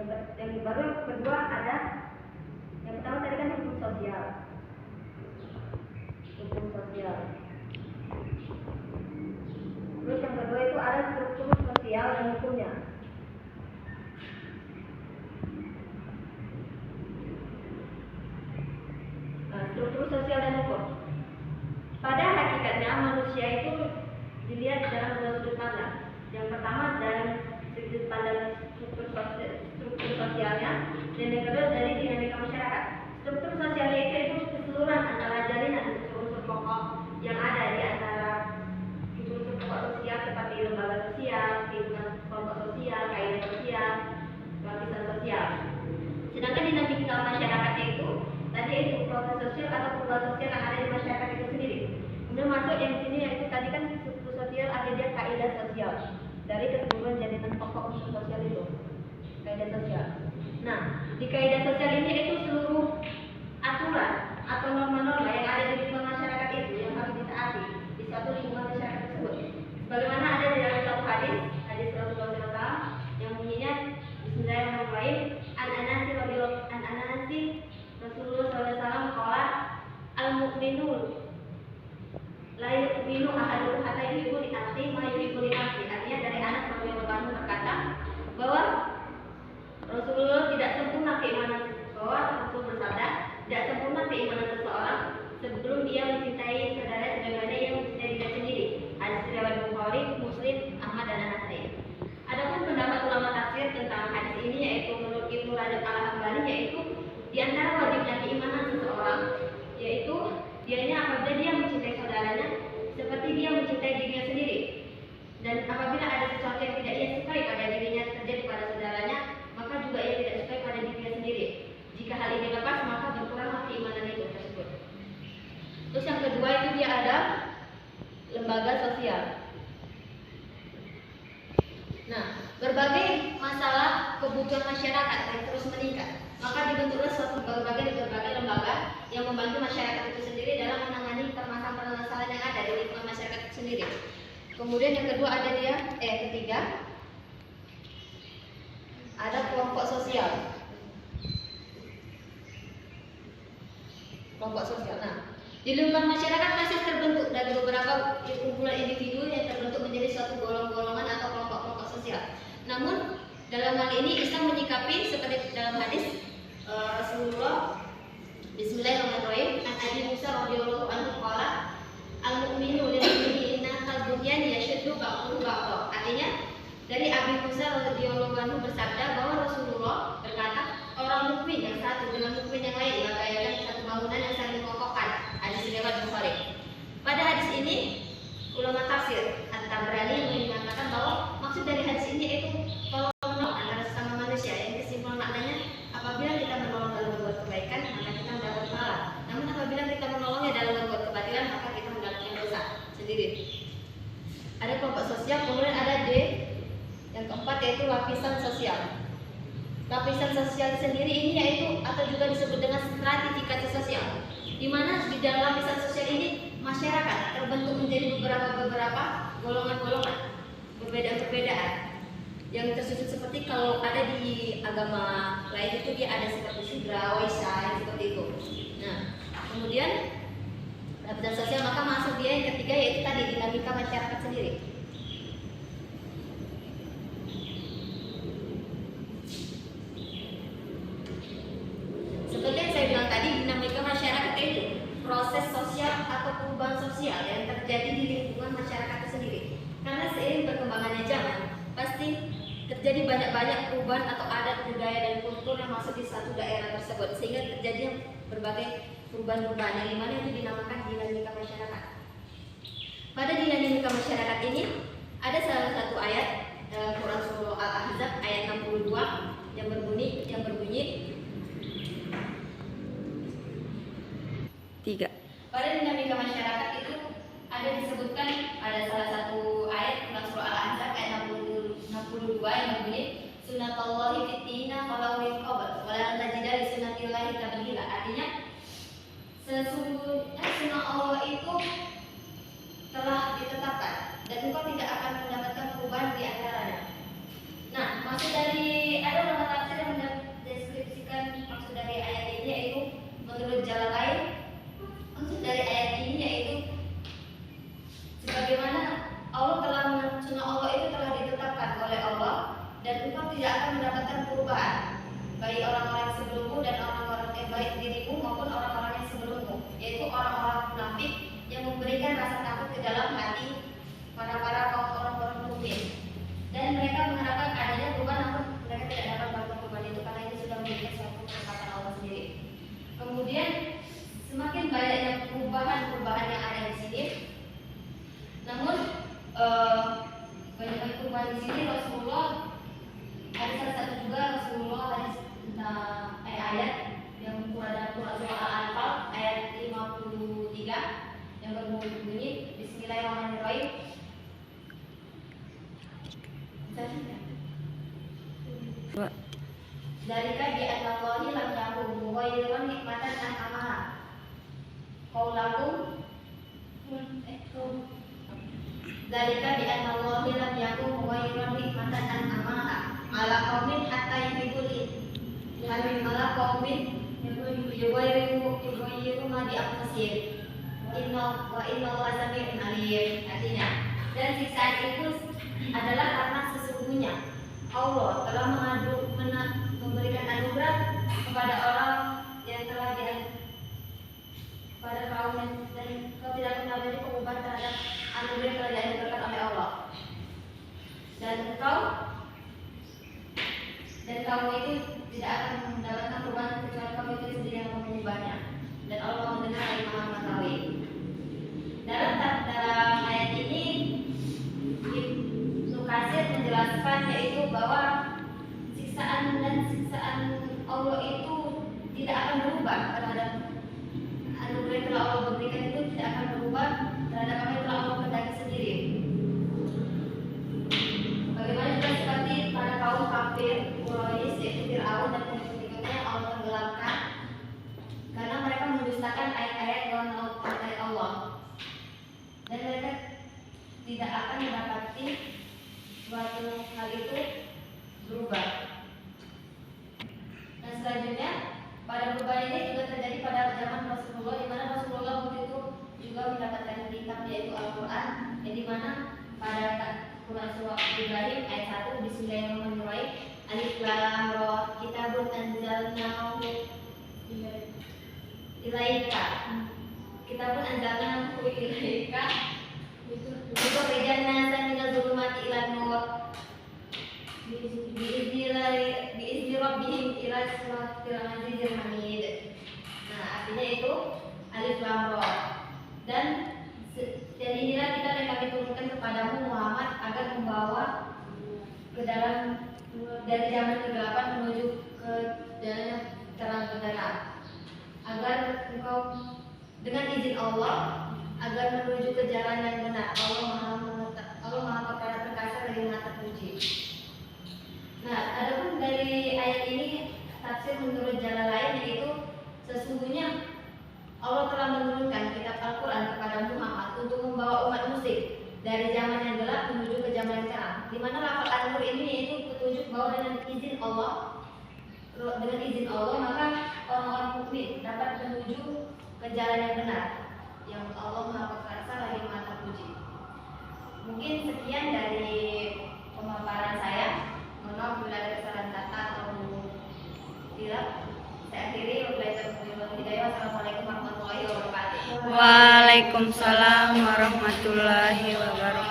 Yang baru kedua ada, yang pertama tadi kan hukum sosial. Hukum sosial. Terus yang kedua itu ada struktur sosial dan hukumnya. Struktur sosial dan hukum. Pada hakikatnya manusia itu dilihat dalam dua sudut pandang. Yang pertama dari sudut pandang struktur sosialnya, dan yang kedua dari dinamika masyarakat. Struktur sosialnya itu keseluruhan antara jalinan unsur-unsur pokok yang ada di antara unsur-unsur pokok sosial seperti lembaga sosial, kehidupan kelompok sosial, kaidah sosial, lapisan sosial. Sedangkan dinamika masyarakatnya itu tadi itu proses sosial atau perubahan sosial yang ada di masyarakat itu sendiri. Kemudian masuk yang sini yaitu tadi kan struktur sosial ada dia kaidah sosial dari keseluruhan jalinan pokok unsur sosial itu. Kaidah sosial. Nah, di kaidah sosial ini itu seluruh aturan atau norma-norma yang ada di lingkungan masyarakat itu yang harus ditaati di suatu lingkungan masyarakat tersebut. Bagaimana ada di dalam satu hadis Rasulullah SAW yang bunyinya Bismillahirrahmanirrahim, an anasi Rasulullah SAW qala al-mu'minu la yu'minu ahadukum hatta yuhibbu li akhihi ma yuhibbu li nafsihi. Artinya dari Anas radhiyallahu anhu berkata bahwa Rasulullah tidak sempurna keimanan, bahwa Rasul bersabda tidak sempurna keimanan seseorang sebelum dia mencintai saudara sebagaimana ia mencintai dirinya sendiri. Hadis riwayat Bukhari, Muslim, Ahmad dan An-Nasai. Adapun pendapat ulama tafsir tentang hadis ini yaitu menurut Ibnu Rajab Al-Hambali yaitu di antara wajibnya keimanan seseorang yaitu dianya apabila dia mencintai saudaranya seperti dia mencintai dirinya sendiri. Dan apabila ada sesuatu yang tidak ia sukai pada dirinya terjadi pada saudaranya, maka juga ia tidak sukai pada dirinya sendiri. Jika hal ini lepas, maka berkuranglah keimanan itu tersebut. Terus yang kedua itu dia ada lembaga sosial. Nah, berbagai masalah kebutuhan masyarakat yang terus meningkat, maka dibentuklah suatu berbagai lembaga yang membantu masyarakat itu sendiri dalam menangani permasalahan-permasalahan yang ada di lingkungan masyarakat itu sendiri. Kemudian yang kedua ada dia, ketiga ada kelompok sosial. Kelompok sosial. Nah, di lingkungan masyarakat masih terbentuk dari beberapa kumpulan individu yang terbentuk menjadi suatu golongan-golongan atau kelompok-kelompok sosial. Namun dalam hal ini Islam menyikapi seperti dalam hadis Rasulullah Bismillahirrahmanirrahim, an Abi Musa radhiyallahu anhu qala al-mu'minu lil mu'minina kal bunyan yashuddu ba'duhu ba'dha. Artinya dari Abi Musa radhiyallahu anhu bersabda bahwa Rasulullah berkata orang mukmin yang satu dengan mukmin yang lain bagaikan satu bangunan yang saling mengokohkan. Hadis riwayat Bukhari. Pada hadis ini ulama tafsir At-Tabrani mengatakan bahwa maksud dari hadis ini yaitu tolong-menolong antara sesama manusia. Yang kesimpulan maknanya apabila kita menolong dalam berbuat kebaikan maka kita mendapat pahala. Namun apabila kita menolongnya dalam berbuat kebatilan maka kita mendapatkan dosa sendiri. Ada kelompok sosial, kemudian ada D yang keempat yaitu lapisan sosial. Lapisan sosial sendiri ini yaitu atau juga disebut dengan stratifikasi sosial, di mana di dalam lapisan sosial ini masyarakat terbentuk menjadi beberapa golongan-golongan, perbedaan-perbedaan yang tersusun seperti kalau ada di agama lain itu dia ada seperti Sudra, Waisya, seperti itu. Nah, kemudian lapisan sosial maka masuk dia yang ketiga yaitu tadi dinamika masyarakat sendiri. Seperti yang saya bilang tadi, dinamika masyarakat itu proses sosial atau perubahan sosial yang terjadi di lingkungan masyarakat itu sendiri. Karena seiring berkembangannya zaman, pasti terjadi banyak-banyak perubahan atau adat, budaya dan kultur yang masuk di satu daerah tersebut, sehingga terjadi berbagai perubahan-perubahan yang dimana itu dinamakan dinamika masyarakat. Pada dinamika masyarakat ini ada salah satu ayat dalam Quran Surah Al-Ahzab ayat 62 yang berbunyi 3. Pada dinamika masyarakat itu ada disebutkan pada salah satu ayat Quran Surah Al-Ahzab ayat 62 yang berbunyi Sunnatullahi fitina kalau min qabl wala tajida li sunnatillahi tabdila. Artinya sesungguhnya sunnah Allah itu telah ditetapkan dan engkau tidak akan mendapatkan perubahan di antaranya. Nah, maksud dari ada ulama tafsir yang baik orang-orang sebelummu dan orang-orang baik dirimu maupun orang-orang yang sebelummu, yaitu orang-orang munafik yang memberikan rasa takut ke dalam hati para orang-orang mukmin. Dan mereka mengharapkan adanya perubahan, namun mereka tidak dapat melakukan perubahan itu karena itu sudah menjadi suatu ketetapan Allah sendiri. Kemudian semakin banyaknya perubahan yang ada di sini, namun banyak perubahan di sini Rasulullah ada salah satu juga Rasulullah hadis tentang ayat yang ada surah Al-Anfal ayat 53 yang berbunyi Bismillahirrahmanirrahim. Dzalika bi anna Allahi lam yakun mughayyiran nikmatan an'amaha. Qaulakum Dzalika bi anna Allahi lam yakun mughayyiran nikmatan an'amaha ala qaumin hatta ala qaumin yughayyiru ma bi anfusihim. Inna Allaha sami'un alim. Artinya, dan siksaan itu adalah karena sesungguhnya Allah telah memberikan anugerah kepada orang yang telah pada kaum dan kau tidak pernah beri pengubah terhadap anugerah yang telah dianugerahkan oleh Allah. Dan kamu itu tidak akan mendapatkan perubahan kecuali kamu itu sendiri yang mengubahnya. Dan Allah mendengar dan Maha mengetahui. Dalam ayat ini Ibnu Katsir menjelaskan yaitu bahwa siksaan Allah itu tidak akan berubah terhadap anugerah yang telah Allah berikan, itu tidak akan berubah terhadap apa yang telah Allah kehendaki sendiri. Bagaimana juga seperti pada kaum kafir Quraisy yaitu Fir'aun dan pengikutnya Allah tenggelamkan karena mereka mendustakan ayat-ayat Allah, dan mereka tidak akan mendapati suatu hal itu berubah. Dan selanjutnya pada perubahan ini juga terjadi pada zaman Rasulullah, di mana Rasulullah waktu itu juga mendapatkan kitab yaitu Al-Quran, yang dimana pada Quran surah Ibrahim ayat 1 Bismillahirrahmanirrahim Alif Lam Ra Kitabun anzalnahu ilaika Kitabun anzalnahu ilaika Yukhrijan nasa minadh dhulumati ilan nur biizni rabbihim ila siratil azizil hamid. Nah, artinya itu Alif Lam Ra. Dan inilah kita yang kami turunkan kepadamu Muhammad agar membawa ke dalam dari zaman kegelapan menuju ke jalan yang terang benderang, agar engkau dengan izin Allah agar menuju ke jalan yang benar. Allah Maha perkasa dari Maha terpuji. Nah, adapun dari ayat ini tafsir menurut jalan lain yaitu sesungguhnya Allah telah menurunkan kitab Al-Quran kepada Muhammad untuk membawa umat muslim dari zaman yang gelap menuju ke zaman yang terang. Di mana lafaz Al-Qur ini yaitu petunjuk bahwa dengan izin Allah maka orang-orang mukmin dapat menuju ke jalan yang benar, yang Allah Maha Perkasa lagi Maha Terpuji. Mungkin sekian dari pemaparan saya. Mohon maaf bila ada kesalahan kata atau tidak. Saya akhiri. Wassalamualaikum warahmatullahi wabarakatuh. Waalaikumsalam warahmatullahi wabarakatuh.